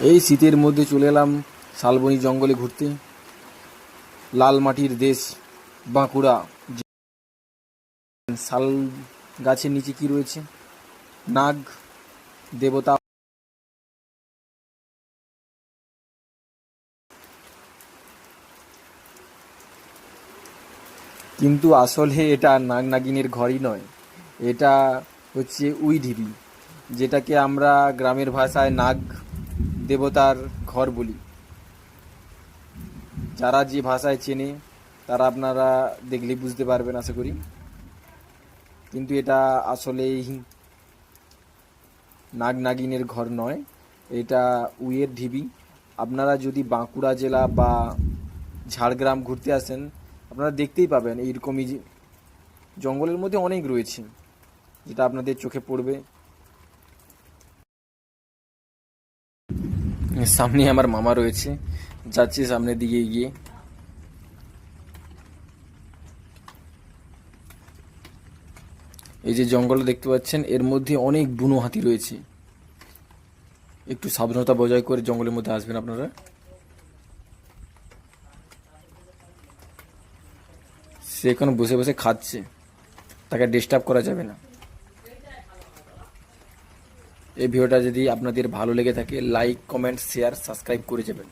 এই শীতের মধ্যে চলে এলাম শালবনী জঙ্গলে ঘুরতে। লাল মাটির দেশ বাঁকুড়া। শাল গাছের নিচে কি রয়েছে? নাগ দেবতা। কিন্তু আসলে এটা নাগ নাগিনের ঘরই নয়, এটা হচ্ছে উই ঢিবি, যেটাকে আমরা গ্রামের ভাষায় নাগ দেবতার ঘর বলি। যারা যে ভাষায় চেনে তারা আপনারা দেখলে বুঝতে পারবেন আশা করি। কিন্তু এটা আসলেই নাগ নাগিনের ঘর নয়, এটা উইয়ের ঢিবি। আপনারা যদি বাঁকুড়া জেলা বা ঝাড়গ্রাম ঘুরতে আসেন, আপনারা দেখতেই পাবেন এইরকমই জঙ্গলের মধ্যে অনেক রয়েছে, যেটা আপনাদের চোখে পড়বে। সামনে আমার মামা রয়েছে, যাচ্ছে সামনের দিকে গিয়ে। এই যে জঙ্গল দেখতে পাচ্ছেন, এর মধ্যে অনেক বুনো হাতি রয়েছে। একটু সাবধানতা বজায় করে জঙ্গলের মধ্যে আসবেন আপনারা। সে এখন বসে বসে খাচ্ছে, তাকে ডিস্টার্ব করা যাবে না। এই ভিডিওটা যদি আপনাদের ভালো লেগে থাকে, লাইক কমেন্ট শেয়ার সাবস্ক্রাইব করে যাবেন।